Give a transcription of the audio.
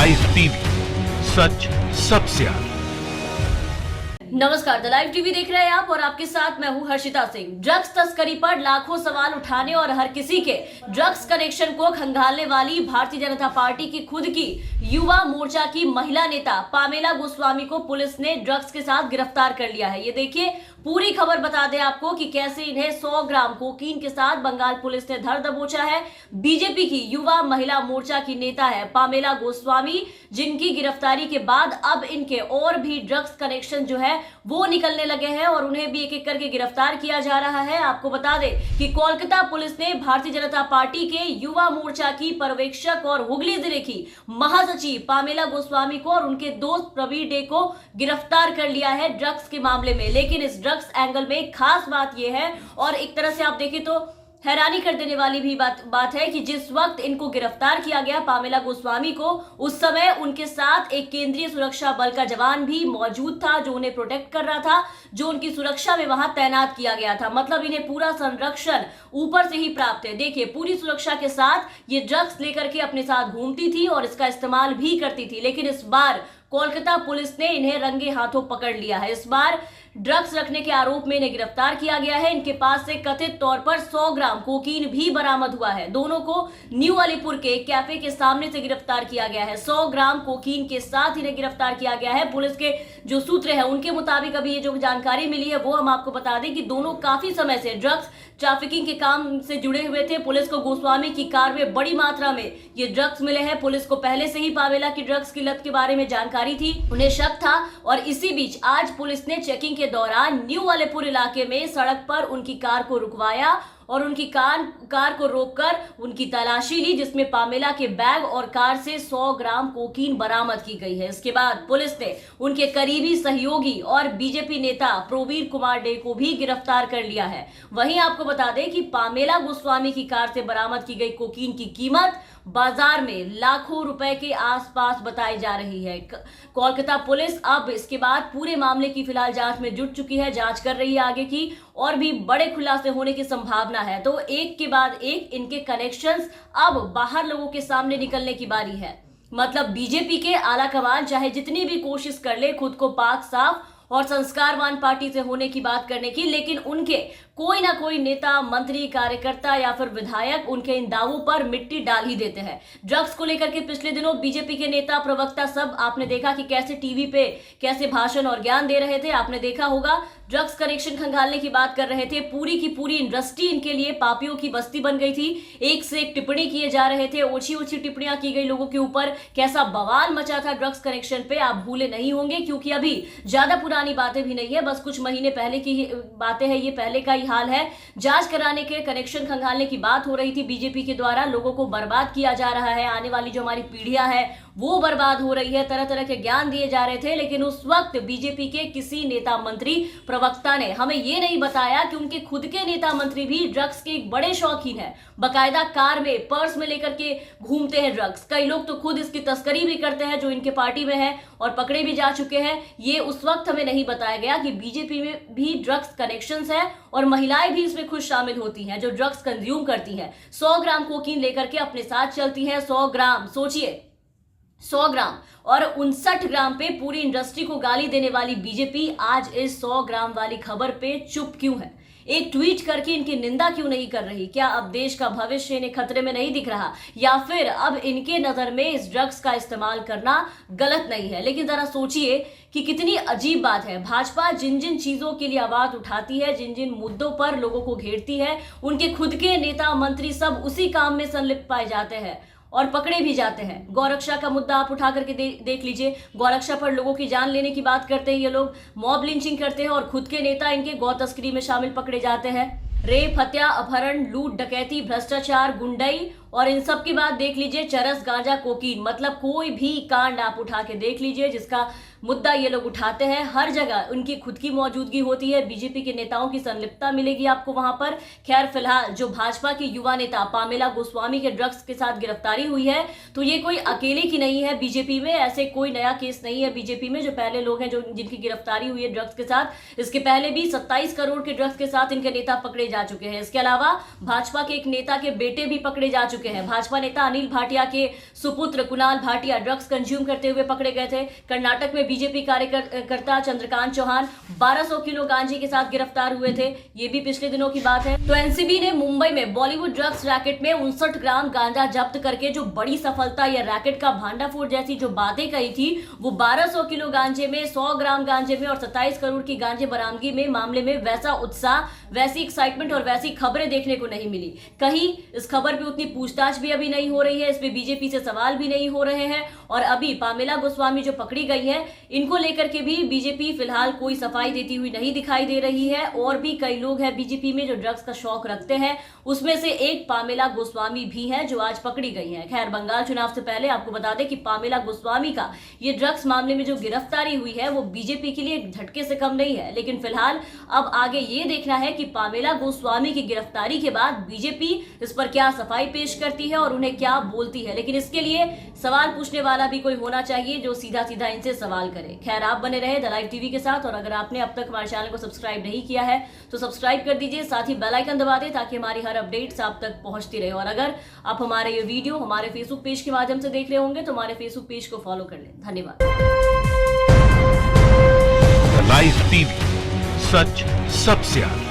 Live TV, सच सबसे आगे। नमस्कार, द लाइव टीवी देख रहे हैं आप और आपके साथ मैं हूं हर्षिता सिंह। ड्रग्स तस्करी पर लाखों सवाल उठाने और हर किसी के ड्रग्स कनेक्शन को खंगालने वाली भारतीय जनता पार्टी की खुद की युवा मोर्चा की महिला नेता पामेला गोस्वामी को पुलिस ने ड्रग्स के साथ गिरफ्तार कर लिया है। ये देखिए, पूरी खबर बता दें आपको कि कैसे इन्हें 100 ग्राम कोकीन के साथ बंगाल पुलिस ने धर दबोचा है। बीजेपी की युवा महिला मोर्चा की नेता है पामेला गोस्वामी, जिनकी गिरफ्तारी के बाद अब इनके और भी ड्रग्स कनेक्शन जो है वो निकलने लगे हैं और उन्हें भी एक एक करके गिरफ्तार किया जा रहा है। आपको बता दें कि कोलकाता पुलिस ने भारतीय जनता पार्टी के युवा मोर्चा की पर्यवेक्षक और हुगली जिले की महासचिव पामेला गोस्वामी को और उनके दोस्त प्रवीण डे को गिरफ्तार कर लिया है ड्रग्स के मामले में। लेकिन इस ड्रग्स एंगल में खास बात यह है और एक तरह से आप देखें तो हैरानी कर देने वाली भी बात है कि जिस वक्त इनको गिरफ्तार किया गया पामेला गोस्वामी को, उस समय उनके साथ एक केंद्रीय सुरक्षा बल का जवान भी मौजूद था जो उन्हें प्रोटेक्ट कर रहा था, जो उनकी सुरक्षा में वहां तैनात किया गया था। मतलब इन्हें पूरा संरक्षण ऊपर से ही प्राप्त है। देखिए, पूरी सुरक्षा के साथ ये ड्रग्स लेकर के अपने साथ घूमती थी और इसका इस्तेमाल भी करती थी। लेकिन इस बार कोलकाता पुलिस ने इन्हें रंगे हाथों पकड़ लिया है। इस बार ड्रग्स रखने के आरोप में इन्हें गिरफ्तार किया गया है। इनके पास से कथित तौर पर 100 ग्राम कोकीन भी बरामद हुआ है। दोनों को न्यू अलीपुर के कैफे के सामने से गिरफ्तार किया गया है। 100 ग्राम कोकीन के साथ इन्हें गिरफ्तार किया गया है। पुलिस के जो सूत्र है उनके मुताबिक अभी ये जो जानकारी मिली है वो हम आपको बता दें कि दोनों काफी समय से ड्रग्स ट्रैफिकिंग के काम से जुड़े हुए थे। पुलिस को गोस्वामी की कार में बड़ी मात्रा में ये ड्रग्स मिले हैं। पुलिस को पहले से ही पामेला की ड्रग्स की लत के बारे में जानकारी थी, उन्हें शक था और इसी बीच आज पुलिस ने चेकिंग के दौरान न्यू अलीपुर इलाके में सड़क पर उनकी कार को रुकवाया और उनकी कार को रोककर उनकी तलाशी ली, जिसमें पामेला के बैग और कार से 100 ग्राम कोकीन बरामद की गई है। इसके बाद पुलिस ने उनके करीबी सहयोगी और बीजेपी नेता प्रवीण कुमार डे को भी गिरफ्तार कर लिया है। वहीं आपको बता दें कि पामेला गोस्वामी की कार से बरामद की गई कोकीन की कीमत बाजार में लाखों रुपए के आसपास बताई जा रही है। कोलकाता पुलिस अब इसके बाद पूरे मामले की फिलहाल जांच में जुट चुकी है, जांच कर रही है आगे की और भी बड़े खुलासे होने की संभावना है। तो एक के बाद एक इनके कनेक्शंस अब बाहर लोगों के सामने निकलने की बारी है। मतलब बीजेपी के आला कमान चाहे जितनी भी कोशिश कर ले खुद को पाक साफ और संस्कारवान पार्टी से होने की बात करने की, लेकिन उनके कोई ना कोई नेता, मंत्री, कार्यकर्ता या फिर विधायक उनके इन दावों पर मिट्टी डाल ही देते हैं। ड्रग्स को लेकर के पिछले दिनों बीजेपी के नेता, प्रवक्ता सब आपने देखा कि कैसे टीवी पे कैसे भाषण और ज्ञान दे रहे थे। आपने देखा होगा ड्रग्स कनेक्शन खंगालने की बात कर रहे थे। पूरी की पूरी इंडस्ट्री इनके लिए पापियों की बस्ती बन गई थी। एक से एक टिप्पणी किए जा रहे थे, ओछी ओछी टिप्पणियां की गई लोगों के ऊपर। कैसा बवाल मचा था ड्रग्स कनेक्शन पे, आप भूले नहीं होंगे, क्योंकि अभी ज्यादा पुरानी बातें भी नहीं है, बस कुछ महीने पहले की बातें हैं। ये पहले का ही हाल है। जांच कराने के, कनेक्शन खंगालने की बात हो रही थी बीजेपी के द्वारा। लोगों को बर्बाद किया जा रहा है, आने वाली जो हमारी पीढ़ियां है वो बर्बाद हो रही है, तरह तरह के ज्ञान दिए जा रहे थे। लेकिन उस वक्त बीजेपी के किसी नेता, मंत्री, प्रवक्ता ने हमें ये नहीं बताया कि उनके खुद के नेता मंत्री भी ड्रग्स के एक बड़े शौकीन है। बाकायदा कार में, पर्स में लेकर के घूमते हैं ड्रग्स। कई लोग तो खुद इसकी तस्करी भी करते हैं जो इनके पार्टी में है और पकड़े भी जा चुके हैं। ये उस वक्त हमें नहीं बताया गया कि बीजेपी में भी ड्रग्स कनेक्शंस है और महिलाएं भी इसमें खुद शामिल होती हैं जो ड्रग्स कंज्यूम करती हैं। 100 ग्राम कोकीन लेकर के अपने साथ चलती हैं। 100 ग्राम, सोचिए, 100 ग्राम और 59 ग्राम पे पूरी इंडस्ट्री को गाली देने वाली बीजेपी आज इस 100 ग्राम वाली खबर पे चुप क्यों है? एक ट्वीट करके इनकी निंदा क्यों नहीं कर रही? क्या अब देश का भविष्य इन्हें खतरे में नहीं दिख रहा, या फिर अब इनके नजर में इस ड्रग्स का इस्तेमाल करना गलत नहीं है? लेकिन जरा सोचिए कि कितनी अजीब बात है। भाजपा जिन जिन चीजों के लिए आवाज उठाती है, जिन जिन मुद्दों पर लोगों को घेरती है, उनके खुद के नेता, मंत्री सब उसी काम में संलिप्त पाए जाते हैं और पकड़े भी जाते हैं। गौरक्षा का मुद्दा आप उठा करके देख लीजिए। गौरक्षा पर लोगों की जान लेने की बात करते हैं ये लोग, मॉब लिंचिंग करते हैं और खुद के नेता इनके गौ तस्करी में शामिल पकड़े जाते हैं। रेप, हत्या, अपहरण, लूट, डकैती, भ्रष्टाचार, गुंडाई और इन सब की बात देख लीजिए। चरस, गांजा, कोकीन, मतलब कोई भी कांड आप उठा के देख लीजिए जिसका मुद्दा ये लोग उठाते हैं, हर जगह उनकी खुद की मौजूदगी होती है, बीजेपी के नेताओं की संलिप्तता मिलेगी आपको वहां पर। खैर फिलहाल जो भाजपा की युवा नेता पामेला गोस्वामी के ड्रग्स के साथ गिरफ्तारी हुई है, तो ये कोई अकेले की नहीं है बीजेपी में, ऐसे कोई नया केस नहीं है बीजेपी में। जो पहले लोग हैं जो जिनकी गिरफ्तारी हुई है ड्रग्स के साथ, इसके पहले भी 27 करोड़ के ड्रग्स के साथ इनके नेता पकड़े जा चुके हैं। इसके अलावा भाजपा के एक नेता के बेटे भी पकड़े जा चुके हैं। भाजपा नेता अनिल भाटिया के सुपुत्र कुणाल भाटिया ड्रग्स कंज्यूम करते हुए पकड़े गए थे। कर्नाटक में बीजेपी कार्यकर्ता चंद्रकांत चौहान 1200 किलो गांजे के साथ गिरफ्तार हुए थे, ये भी पिछले दिनों की बात है। तो एनसीबी ने मुंबई में बॉलीवुड ड्रग्स रैकेट में 59 ग्राम गांजा जब्त करके जो बड़ी सफलता या रैकेट का भांडाफोड़ जैसी जो बातें कही थी, वो 1200 किलो गांजे में, 100 ग्राम गांजे में और 27 करोड़ की गांजे बरामदगी में मामले में वैसा उत्साह, वैसी एक्साइटमेंट और वैसी खबरें देखने को नहीं मिली। कहीं इस खबर पे उतनी पूछताछ भी अभी नहीं हो रही है, इस पे बीजेपी से सवाल भी नहीं हो रहे हैं। और अभी पामेला गोस्वामी जो पकड़ी गई है, इनको लेकर के भी बीजेपी फिलहाल कोई सफाई देती हुई नहीं दिखाई दे रही है। और भी कई लोग हैं बीजेपी में जो ड्रग्स का शौक रखते हैं, उसमें से एक पामेला गोस्वामी भी है जो आज पकड़ी गई है। खैर बंगाल चुनाव से पहले आपको बता दें कि पामेला गोस्वामी का ये ड्रग्स मामले में जो गिरफ्तारी हुई है, वो बीजेपी के लिए एक झटके से कम नहीं है। लेकिन फिलहाल अब आगे ये देखना है कि पामेला गोस्वामी की गिरफ्तारी के बाद बीजेपी इस पर क्या सफाई पेश करती है और उन्हें क्या बोलती है। लेकिन इसके लिए सवाल पूछने वाला भी कोई होना चाहिए जो सीधा सीधा इनसे सवाल करे। खैर आप बने रहे द लाइव टीवी के साथ, और अगर आपने अब तक हमारे चैनल को सब्सक्राइब नहीं किया है तो सब्सक्राइब कर दीजिए, साथ ही बेल आइकन दबा दें ताकि हमारी हर अपडेट्स आप तक पहुंचती रहे। और अगर आप हमारे ये वीडियो हमारे फेसबुक पेज के माध्यम से देख रहे होंगे तो हमारे फेसबुक पेज को फॉलो कर लें। धन्यवाद। लाइव टीवी, सच सबसे आगे।